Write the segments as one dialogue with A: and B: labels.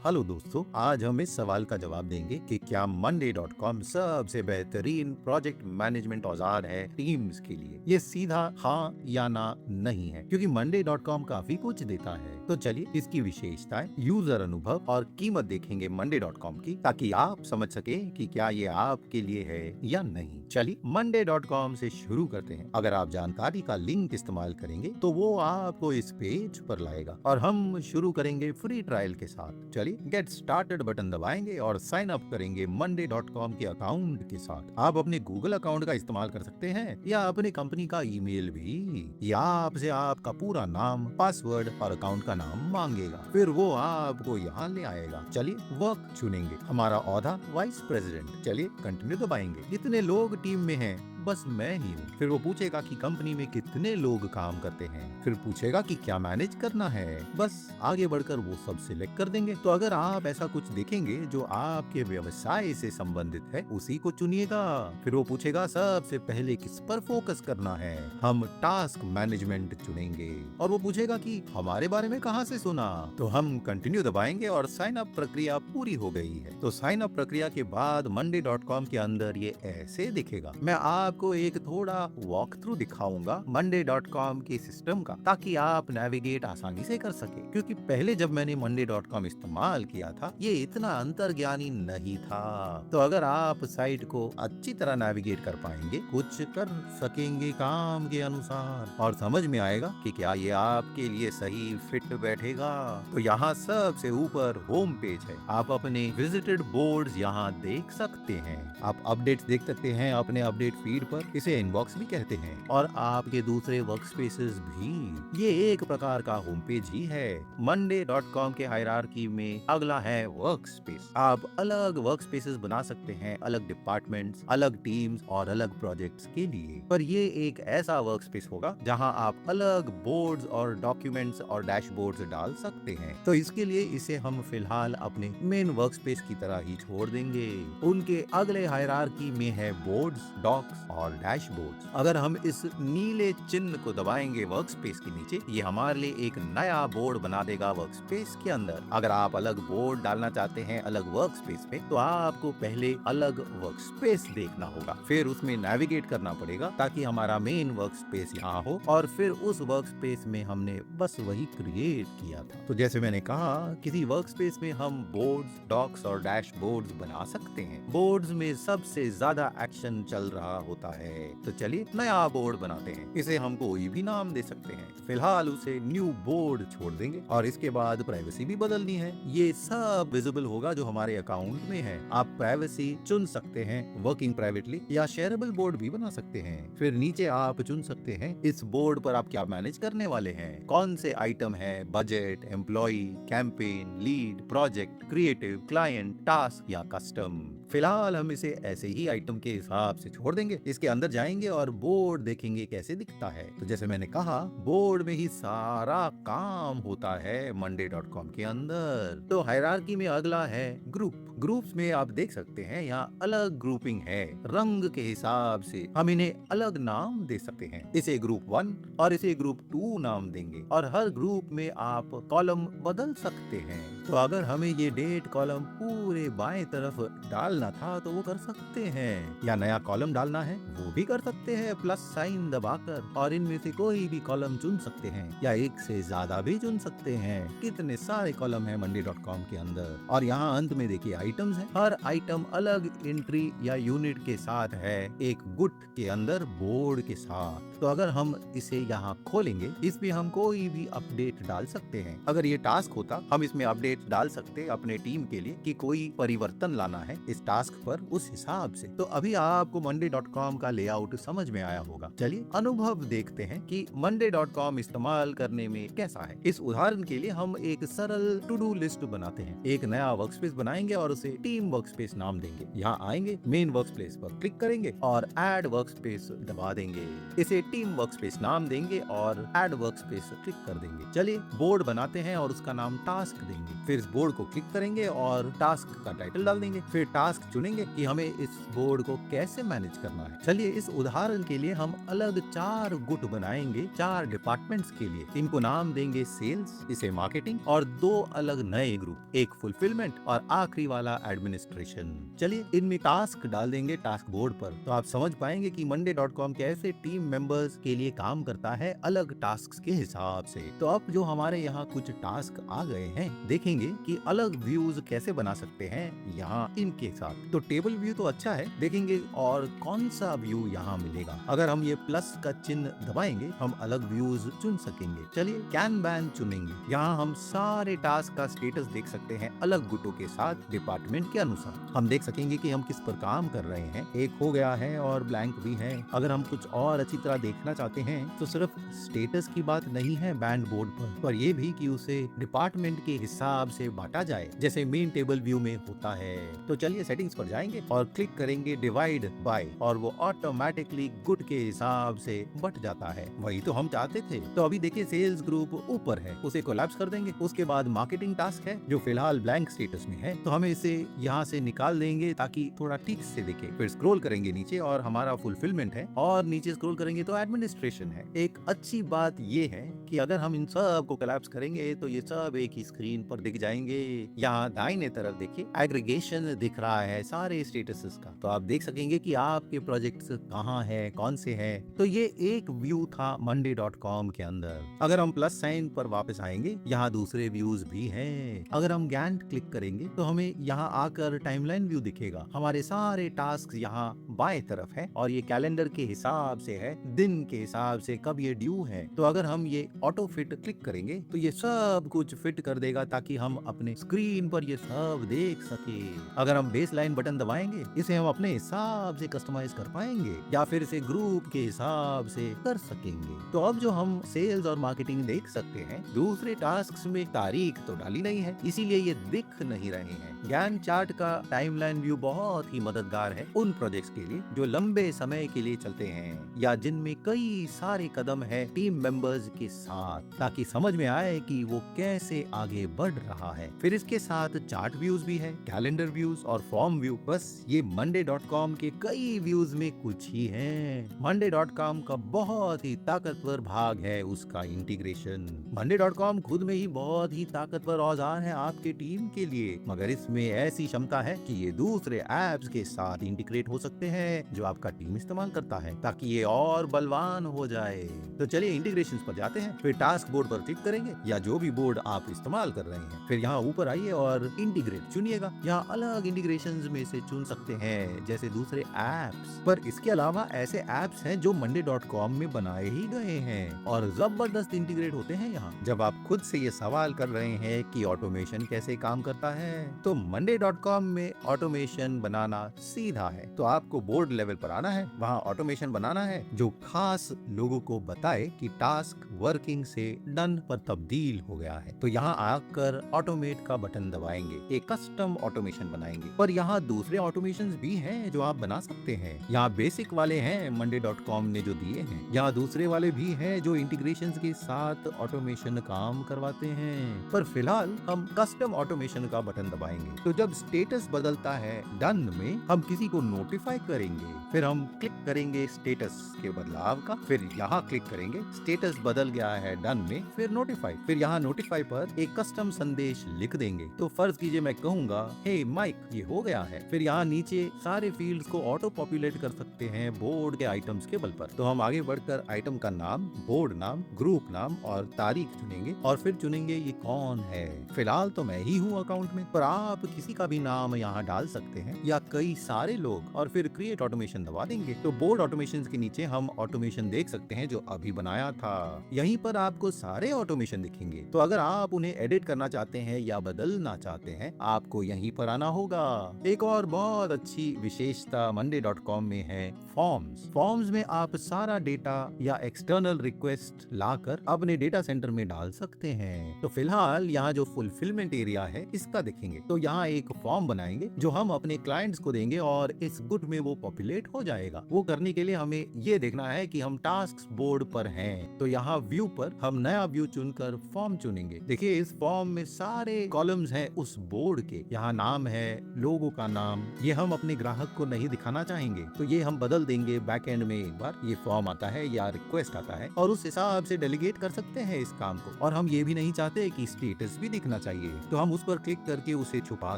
A: Hello दोस्तों, आज हम इस सवाल का जवाब देंगे कि क्या monday.com सबसे बेहतरीन प्रोजेक्ट मैनेजमेंट औजार है टीम्स के लिए। ये सीधा हाँ या ना नहीं है, क्योंकि monday.com काफी कुछ देता है। तो चलिए इसकी विशेषताएं, यूजर अनुभव और कीमत देखेंगे monday.com की, ताकि आप समझ सके कि क्या ये आपके लिए है या नहीं। चलिए monday.com से शुरू करते हैं। अगर आप जानकारी का लिंक इस्तेमाल करेंगे तो वो आपको इस पेज पर लाएगा और हम शुरू करेंगे फ्री ट्रायल के साथ। चलिए गेट स्टार्टेड बटन दबाएंगे और साइन अप करेंगे monday.com के अकाउंट के साथ। आप अपने गूगल अकाउंट का इस्तेमाल कर सकते हैं या अपने कंपनी का ईमेल भी। या आपसे आपका पूरा नाम, पासवर्ड और अकाउंट का नाम मांगेगा, फिर वो आपको यहाँ ले आएगा। चलिए वर्क चुनेंगे, हमारा औहदा वाइस प्रेसिडेंट। चलिए कंटिन्यू दबाएंगे। कितने लोग टीम में हैं? बस मैं ही हूँ। फिर वो पूछेगा कि कंपनी में कितने लोग काम करते हैं। फिर पूछेगा कि क्या मैनेज करना है। बस आगे बढ़कर वो सब सिलेक्ट कर देंगे। तो अगर आप ऐसा कुछ देखेंगे जो आपके व्यवसाय से संबंधित है, उसी को चुनिएगा। फिर वो पूछेगा सबसे पहले किस पर फोकस करना है। हम टास्क मैनेजमेंट चुनेंगे और वो पूछेगा कि हमारे बारे में कहाँ से सुना। तो हम कंटिन्यू दबाएंगे और साइन अप प्रक्रिया पूरी हो गई है। तो साइन अप प्रक्रिया के बाद monday.com के अंदर ये ऐसे दिखेगा। मैं आपको एक थोड़ा वॉक थ्रू दिखाऊंगा monday.com के सिस्टम का, ताकि आप नेविगेट आसानी से कर सके। क्योंकि पहले जब मैंने monday.com इस्तेमाल किया था, ये इतना अंतर्ज्ञानी नहीं था। तो अगर आप साइट को अच्छी तरह नेविगेट कर पाएंगे, कुछ कर सकेंगे काम के अनुसार, और समझ में आएगा कि क्या ये आपके लिए सही फिट बैठेगा। तो यहाँ सबसे ऊपर होम पेज है। आप अपने विजिटेड बोर्ड्स यहाँ देख सकते हैं। आप अपडेट्स देख सकते हैं अपने अपडेट फीड पर, इसे इनबॉक्स भी कहते हैं, और आपके दूसरे वर्कस्पेसेस भी। ये एक प्रकार का होम पेज ही है। monday.com के हायरार्की में अगला है वर्कस्पेस। आप अलग वर्कस्पेसेस बना सकते हैं, अलग डिपार्टमेंट्स, अलग टीम्स और अलग प्रोजेक्ट्स के लिए। पर ये एक ऐसा वर्कस्पेस होगा जहां आप अलग बोर्ड्स और डॉक्यूमेंट्स और डैशबोर्ड्स डाल सकते हैं। तो इसके लिए इसे हम फिलहाल अपने मेन वर्कस्पेस की तरह ही छोड़ देंगे। उनके अगले हायरार्की में है बोर्ड्स, डॉक्स और डैशबोर्ड्स। अगर हम इस नीले चिन्ह को दबाएंगे वर्कस्पेस के नीचे, ये हमारे लिए एक नया बोर्ड बना देगा वर्कस्पेस के अंदर। अगर आप अलग बोर्ड डालना चाहते हैं अलग वर्कस्पेस में, तो आपको पहले अलग वर्कस्पेस देखना होगा, फिर उसमें नेविगेट करना पड़ेगा ताकि हमारा मेन वर्कस्पेस यहाँ हो, और फिर उस वर्कस्पेस में हमने बस वही क्रिएट किया था। तो जैसे मैंने कहा, किसी वर्कस्पेस में हम बोर्ड्स, डॉक्स और डैशबोर्ड्स बना सकते हैं। बोर्ड्स में सबसे ज्यादा एक्शन चल रहा होता है। तो चलिए नया बोर्ड बनाते हैं। इसे हम कोई भी नाम दे सकते हैं। फिलहाल उसे न्यू बोर्ड छोड़ देंगे, और इसके बाद प्राइवेसी भी बदलनी है। ये सब विजिबल होगा जो हमारे अकाउंट में है। आप प्राइवेसी चुन सकते हैं, वर्किंग प्राइवेटली या शेयरेबल बोर्ड भी बना सकते हैं। फिर नीचे आप चुन सकते हैं इस बोर्ड पर आप क्या मैनेज करने वाले हैं, कौन से आइटम है, budget, employee, campaign, lead, project, creative, client, task या कस्टम। फिलहाल हम इसे ऐसे ही आइटम के हिसाब से छोड़ देंगे। इसके अंदर जाएंगे और बोर्ड देखेंगे कैसे दिखता है। तो जैसे मैंने कहा, बोर्ड में ही सारा काम होता है monday.com के अंदर। तो हायरार्की में अगला है ग्रुप। ग्रुप्स में आप देख सकते हैं यहाँ अलग ग्रुपिंग है। रंग के हिसाब से हम इन्हें अलग नाम दे सकते हैं। इसे ग्रुप 1 और इसे ग्रुप 2 नाम देंगे, और हर ग्रुप में आप कॉलम बदल सकते हैं। तो अगर हमें ये डेट कॉलम पूरे बाएं तरफ डालना था तो वो कर सकते हैं, या नया कॉलम डालना है वो भी कर सकते हैं प्लस साइन दबाकर, और इनमें से कोई भी कॉलम चुन सकते हैं या एक से ज्यादा भी चुन सकते हैं। कितने सारे कॉलम है monday.com के अंदर। और यहाँ अंत में देखिए आइटम्स है। हर आइटम अलग एंट्री या यूनिट के साथ है, एक गुट के अंदर बोर्ड के साथ। तो अगर हम इसे यहाँ खोलेंगे, इसमें हम कोई भी अपडेट डाल सकते हैं। अगर ये टास्क होता, हम इसमें अपडेट डाल सकते अपने टीम के लिए कि कोई परिवर्तन लाना है इस टास्क पर, उस हिसाब से। तो अभी आपको monday.com का लेआउट समझ में आया होगा। चलिए अनुभव देखते हैं कि monday.com इस्तेमाल करने में कैसा है। इस उदाहरण के लिए हम एक सरल टू डू लिस्ट बनाते हैं। एक नया वर्कस्पेस बनाएंगे और उसे टीम वर्कस्पेस नाम देंगे। यहाँ आएंगे, मेन वर्कस्पेस पर क्लिक करेंगे और ऐड वर्कस्पेस दबा देंगे। इसे टीम वर्कस्पेस नाम देंगे और ऐड वर्कस्पेस क्लिक कर देंगे। चलिए बोर्ड बनाते हैं और उसका नाम टास्क देंगे। फिर इस बोर्ड को क्लिक करेंगे और टास्क का टाइटल डाल देंगे। फिर टास्क टास्क चुनेंगे कि हमें इस बोर्ड को कैसे मैनेज करना है। चलिए इस उदाहरण के लिए हम अलग 4 गुट बनाएंगे 4 डिपार्टमेंट्स के लिए। इनको नाम देंगे सेल्स, इसे मार्केटिंग और 2 अलग नए ग्रुप, एक फुलफिलमेंट और आखिरी वाला एडमिनिस्ट्रेशन। चलिए इनमें टास्क डाल देंगे टास्क बोर्ड पर, तो आप समझ पाएंगे कि monday.com कैसे टीम मेंबर्स के लिए काम करता है अलग टास्क के हिसाब से। तो अब जो हमारे यहाँ कुछ टास्क आ गए हैं, देखेंगे कि अलग व्यूज कैसे बना सकते हैं यहाँ इनके साथ। तो टेबल व्यू तो अच्छा है, देखेंगे और कौन सा व्यू यहाँ मिलेगा। अगर हम ये प्लस का चिन्ह दबाएंगे हम अलग व्यूज चुन सकेंगे। चलिए कैनबैन चुनेंगे, यहाँ हम सारे टास्क का स्टेटस देख सकते हैं अलग गुटों के साथ डिपार्टमेंट के अनुसार। हम देख सकेंगे कि हम किस पर काम कर रहे हैं, एक हो गया है और ब्लैंक भी है। अगर हम कुछ और अच्छी तरह देखना चाहते हैं तो सिर्फ स्टेटस की बात नहीं है बैंड बोर्ड पर यह भी कि उसे डिपार्टमेंट के हिसाब से बांटा जाए जैसे मेन टेबल व्यू में होता है। तो चलिए सेटिंग्स पर जाएंगे और क्लिक करेंगे डिवाइड बाय और वो ऑटोमेटिकली गुट के हिसाब से बट जाता है। वही तो हम चाहते थे। तो अभी देखिए सेल्स ग्रुप ऊपर है, उसे कोलैप्स कर देंगे। उसके बाद मार्केटिंग टास्क है जो फिलहाल ब्लैंक स्टेटस में है, तो हमें इसे यहाँ से निकाल देंगे ताकि थोड़ा ठीक से दिखे। फिर स्क्रॉल करेंगे नीचे और हमारा फुलफिलमेंट है और नीचे स्क्रॉल करेंगे तो एडमिनिस्ट्रेशन है। एक अच्छी बात ये है कि अगर हम इन सब को कोलैप्स करेंगे तो ये सब एक ही स्क्रीन पर दिख जाएंगे। यहाँ दाहिने तरफ देखिए एग्रीगेशन दिख रहा है सारे स्टेटसेस का, तो आप देख सकेंगे कि आपके प्रोजेक्ट्स कहाँ है, कौन से हैं। तो ये एक व्यू था monday.com के अंदर। अगर हम प्लस साइन पर वापस आएंगे, यहाँ दूसरे व्यूज भी हैं। अगर हम गैंट क्लिक करेंगे तो हमें यहाँ आकर टाइमलाइन व्यू दिखेगा। हमारे सारे टास्क यहाँ बाएं तरफ है और ये कैलेंडर के हिसाब से है, दिन के हिसाब से कब ये ड्यू है। तो अगर हम ये ऑटो फिट क्लिक करेंगे तो ये सब कुछ फिट कर देगा ताकि हम अपने स्क्रीन पर ये सब देख सके। अगर हम बेस लाइन बटन दबाएंगे, इसे हम अपने हिसाब से कस्टमाइज कर पाएंगे या फिर इसे ग्रुप के हिसाब से कर सकेंगे। तो अब जो हम सेल्स और मार्केटिंग देख सकते हैं, दूसरे टास्क में तारीख तो डाली नहीं है इसीलिए ये दिख नहीं रहे हैं। गैंट चार्ट का टाइमलाइन व्यू बहुत ही मददगार है उन प्रोजेक्ट्स के लिए जो लंबे समय के लिए चलते हैं या जिनमें कई सारे कदम है टीम मेंबर्स के साथ, ताकि समझ में आए कि वो कैसे आगे बढ़ रहा है। फिर इसके साथ चार्ट व्यूज भी है, कैलेंडर व्यूज और फॉर्म व्यू। बस ये monday.com के कई व्यूज में कुछ ही है। monday.com का बहुत ही ताकतवर भाग है उसका इंटीग्रेशन। monday.com खुद में ही बहुत ही ताकतवर औजार है आपके टीम के लिए, मगर इसमें ऐसी क्षमता है कि ये दूसरे एप्स के साथ इंटीग्रेट हो सकते हैं जो आपका टीम इस्तेमाल करता है ताकि ये और बलवान हो जाए। तो चलिए इंटीग्रेशंस पर जाते हैं, फिर टास्क बोर्ड पर क्लिक करेंगे या जो भी बोर्ड आप इस्तेमाल कर रहे हैं। फिर यहाँ ऊपर आइए और इंटीग्रेट चुनिएगा। यहाँ अलग इंटीग्रेशंस में से चुन सकते हैं जैसे दूसरे एप्स, पर इसके अलावा ऐसे एप्स हैं जो monday.com में बनाए ही गए हैं और जबरदस्त इंटीग्रेट होते हैं यहाँ। जब आप खुद से ये सवाल कर रहे हैं कि ऑटोमेशन कैसे काम करता है, तो monday.com में ऑटोमेशन बनाना सीधा है। तो आपको बोर्ड लेवल पर आना है, वहाँ ऑटोमेशन बनाना है जो खास लोगों को बताए कि टास्क वर्किंग से डन पर तब्दील हो गया है। तो यहाँ आकर ऑटोमेट का बटन दबाएंगे, एक कस्टम ऑटोमेशन बनाएंगे। पर यहाँ दूसरे ऑटोमेशंस भी हैं जो आप बना सकते हैं। यहाँ बेसिक वाले हैं monday.com ने जो दिए हैं, यहाँ दूसरे वाले भी हैं जो इंटीग्रेशंस के साथ ऑटोमेशन काम करवाते हैं। पर फिलहाल हम कस्टम ऑटोमेशन का बटन दबाएंगे। तो जब स्टेटस बदलता है डन में, हम किसी को नोटिफाई करेंगे, फिर हम क्लिक करेंगे स्टेटस के बदलाव का, फिर यहाँ क्लिक करेंगे स्टेटस बदल गया है डन में, फिर नोटिफाई, फिर यहाँ नोटिफाई पर एक कस्टम संदेश लिख देंगे। तो फर्ज कीजिए मैं कहूंगा हे माइक ये हो गया है, फिर यहाँ नीचे सारे फील्ड्स को ऑटो पॉपुलेट कर सकते हैं बोर्ड के आइटम्स के बल पर। तो हम आगे बढ़कर आइटम का नाम, बोर्ड नाम, ग्रुप नाम और तारीख चुनेंगे और फिर चुनेंगे ये कौन है। फिलहाल तो मैं ही हूँ अकाउंट में, पर आप किसी का भी नाम यहाँ डाल सकते हैं या कई सारे लोग, और फिर क्रिएट ऑटोमेशन दबा देंगे। तो बोर्ड ऑटोमेशन के नीचे हम ऑटोमेशन देख सकते हैं जो अभी बनाया था। यहीं पर आपको सारे ऑटोमेशन दिखेंगे। तो अगर आप उन्हें एडिट करना चाहते हैं या बदलना चाहते हैं, आपको यहीं पर आना होगा। एक और बहुत अच्छी विशेषता monday.com में है फॉर्म्स। फॉर्म्स में आप सारा डेटा या एक्सटर्नल रिक्वेस्ट लाकर अपने डेटा सेंटर में डाल सकते हैं। तो फिलहाल यहाँ जो फुलफिलमेंट एरिया है इसका देखेंगे। तो यहाँ एक फॉर्म बनाएंगे जो हम अपने क्लाइंट्स को देंगे और इस गुट में वो पॉपुलेट हो जाएगा। वो करने के लिए हमें ये देखना है कि हम टास्क बोर्ड पर हैं। तो यहाँ व्यू ऊपर हम नया व्यू चुनकर फॉर्म चुनेंगे। देखिए इस फॉर्म में सारे कॉलम्स हैं उस बोर्ड के। यहाँ नाम है, लोगो का नाम, ये हम अपने ग्राहक को नहीं दिखाना चाहेंगे तो ये हम बदल देंगे। बैकएंड में एक बार ये फॉर्म आता है या रिक्वेस्ट आता है और उस हिसाब से डेलीगेट कर सकते हैं इस काम को। और हम ये भी नहीं चाहते कि स्टेटस भी दिखना चाहिए तो हम उस पर क्लिक करके उसे छुपा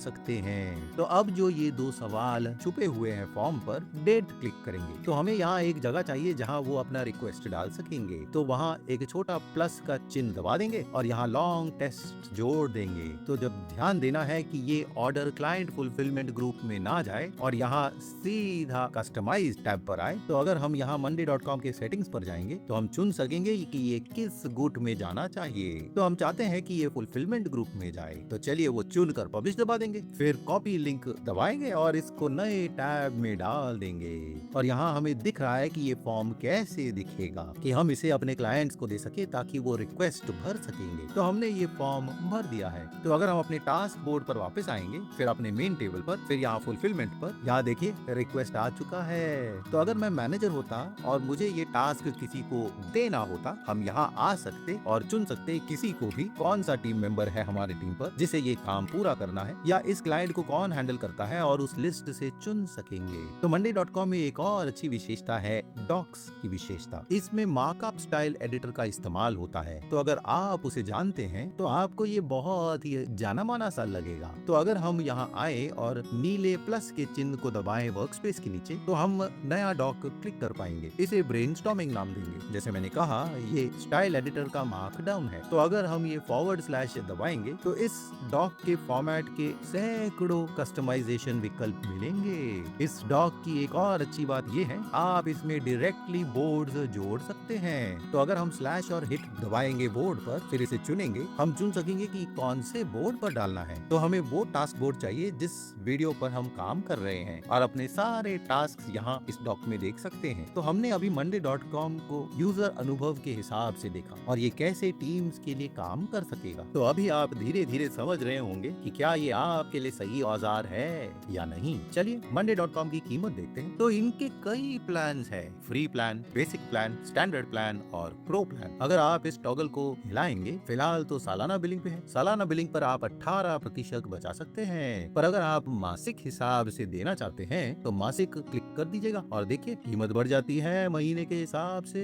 A: सकते हैं। तो अब जो ये दो सवाल छुपे हुए हैं फॉर्म पर, डेट क्लिक करेंगे तो हमें यहाँ एक जगह चाहिए जहाँ वो अपना रिक्वेस्ट डाल सकेंगे। तो वहाँ एक छोटा प्लस का चिन्ह दबा देंगे और यहाँ लॉन्ग टेस्ट जोड़ देंगे। तो जब ध्यान देना है कि ये ऑर्डर क्लाइंट फुलफिलमेंट ग्रुप में ना जाए और यहाँ सीधा कस्टमाइज टैब पर आए। तो अगर हम यहाँ monday.com के सेटिंग्स पर जाएंगे तो हम चुन सकेंगे कि ये किस गुट में जाना चाहिए। तो हम चाहते हैं कि ये फुलफिलमेंट ग्रुप में जाए तो चलिए वो चुनकर पब्लिश दबा देंगे। फिर कॉपी लिंक दबाएंगे और इसको नए टैब में डाल देंगे। और यहाँ हमें दिख रहा है कि ये फॉर्म कैसे दिखेगा कि हम इसे अपने क्लाइंट्स को दे सके ताकि वो रिक्वेस्ट भर सकेंगे। तो हमने ये फॉर्म भर दिया है। तो अगर हम अपने टास्क बोर्ड पर वापस आएंगे, फिर अपने मेन टेबल पर, फिर यहाँ फुलफिलमेंट पर, यहाँ देखिए रिक्वेस्ट आ चुका है। तो अगर मैं मैनेजर होता और मुझे ये टास्क किसी को देना होता, हम यहाँ आ सकते और चुन सकते किसी को भी कौन सा टीम मेंबर है हमारी टीम पर जिसे ये काम पूरा करना है या इस क्लाइंट को कौन हैंडल करता है और उस लिस्ट से चुन सकेंगे। तो monday.com में एक और अच्छी विशेषता है डॉक्स की विशेषता। इसमें मार्कअप स्टाइल एडिटर का इस्तेमाल होता है। तो अगर आप उसे जानते हैं तो आपको ये बहुत ही जाना माना सा लगेगा। तो अगर हम यहाँ आए और नीले प्लस के चिन्ह को दबाएं वर्कस्पेस के नीचे तो हम नया डॉक क्लिक कर पाएंगे। इसे ब्रेनस्टॉर्मिंग नाम देंगे। जैसे मैंने कहा ये स्टाइल एडिटर का मार्कडाउन है। तो अगर हम ये / दबाएंगे तो इस डॉक के फॉर्मेट के सैकड़ों कस्टमाइजेशन विकल्प मिलेंगे। इस डॉक की एक और अच्छी बात ये है, आप इसमें डायरेक्टली बोर्ड्स जोड़ सकते हैं। तो अगर हम / और हिट दबाएंगे बोर्ड पर, फिर इसे चुनेंगे, हम चुन सकेंगे कि कौन से बोर्ड पर डालना है। तो हमें वो टास्क बोर्ड चाहिए जिस वीडियो पर हम काम कर रहे हैं और अपने सारे टास्क यहाँ इस डॉक में देख सकते हैं। तो हमने अभी monday.com को यूजर अनुभव के हिसाब से देखा और ये कैसे टीम्स के लिए काम कर सकेगा। तो अभी आप धीरे धीरे समझ रहे होंगे कि क्या ये आपके लिए सही औजार है या नहीं। चलिए monday.com की कीमत देखते हैं। तो इनके कई प्लान्स है, free plan, basic plan, standard plan और प्रो प्लान। अगर आप इस टॉगल को हिलाएंगे, फिलहाल तो सालाना बिलिंग पे है। सालाना बिलिंग पर आप 18% बचा सकते हैं। पर अगर आप मासिक हिसाब से देना चाहते हैं तो मासिक क्लिक कर दीजिएगा और देखिए कीमत बढ़ जाती है महीने के हिसाब से।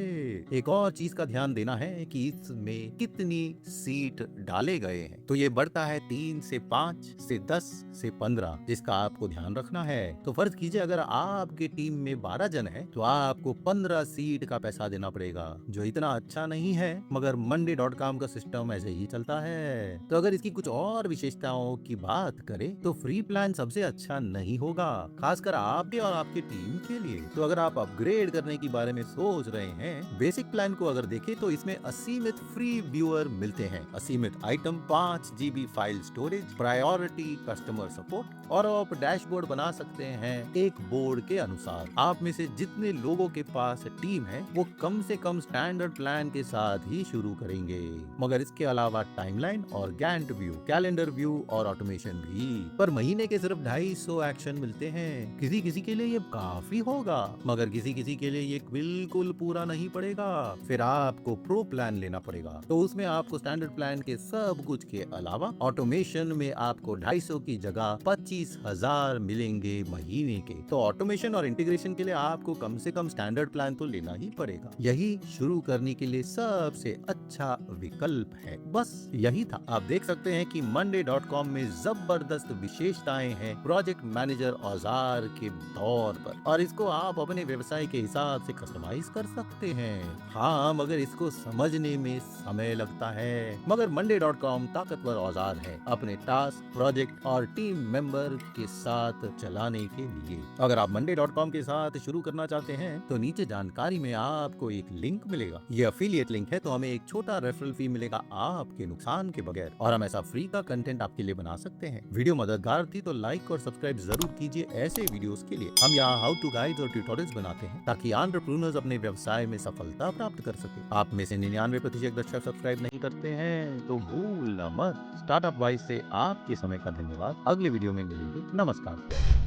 A: एक और चीज का ध्यान देना है कि इसमें कितनी सीट डाले गए हैं। तो ये बढ़ता है 3 से 5 से 10 से 15, जिसका आपको ध्यान रखना है। तो फर्ज कीजिए अगर आपकी टीम में 12 जन है तो आपको 15 सीट का पैसा देना पड़ेगा, जो इतना अच्छा नहीं है, मगर monday.com का सिस्टम ऐसे ही चलता है। तो अगर इसकी कुछ और विशेषताओं की बात करें तो फ्री प्लान सबसे अच्छा नहीं होगा, खासकर आपके और आपकी टीम के लिए। तो अगर आप अपग्रेड करने के बारे में सोच रहे हैं, बेसिक प्लान को अगर देखें तो इसमें असीमित फ्री व्यूअर मिलते हैं, असीमित item, 5 GB file storage, priority customer support और आप डैशबोर्ड बना सकते हैं एक बोर्ड के अनुसार। आप में से जितने लोगों के पास टीम है वो कम से कम स्टैंडर्ड प्लान के साथ ही शुरू करेंगे, मगर इसके अलावा टाइमलाइन और गैंट व्यू, कैलेंडर व्यू और ऑटोमेशन भी। पर महीने के सिर्फ 250 एक्शन मिलते हैं। किसी किसी के लिए ये काफी होगा, मगर किसी किसी के लिए ये बिल्कुल पूरा नहीं पड़ेगा। फिर आपको प्रो प्लान लेना पड़ेगा। तो उसमें आपको स्टैंडर्ड प्लान के सब कुछ के अलावा ऑटोमेशन में आपको 250 की जगह 25,000 मिलेंगे महीने के। तो ऑटोमेशन और इंटीग्रेशन के लिए आपको कम से कम स्टैंडर्ड प्लान तो लेना ही पड़ेगा। यही शुरू करने के लिए सबसे अच्छा विकल्प है। बस यही था। आप देख सकते हैं कि monday.com में जबरदस्त विशेषताएं हैं प्रोजेक्ट मैनेजर औजार के तौर पर, और इसको आप अपने व्यवसाय के हिसाब से कस्टमाइज कर सकते हैं। हाँ, मगर इसको समझने में समय लगता है। मगर monday.com ताकतवर औजार है अपने टास्क, प्रोजेक्ट और टीम मेंबर के साथ चलाने के लिए। अगर आप monday.com के साथ शुरू करना चाहते हैं तो नीचे जानकारी में आपको एक लिंक मिलेगा। ये अफिलिएट लिंक है तो हमें एक छोटा रेफरल फी मिलेगा आपके नुकसान के बगैर, और हम ऐसा फ्री का कंटेंट आपके लिए बना सकते हैं। वीडियो मददगार थी तो लाइक और सब्सक्राइब जरूर कीजिए ऐसे वीडियोस के लिए। हम यहाँ हाउ टू गाइड और ट्यूटोरियल्स बनाते हैं ताकि एंटरप्रेन्योर्स अपने व्यवसाय में सफलता प्राप्त कर सके। आप में से 99% दर्शक सब्सक्राइब नहीं करते हैं तो भूलना मत। स्टार्टअप वाइज से आपके समय का धन्यवाद। अगले वीडियो में मिलेंगे। नमस्कार।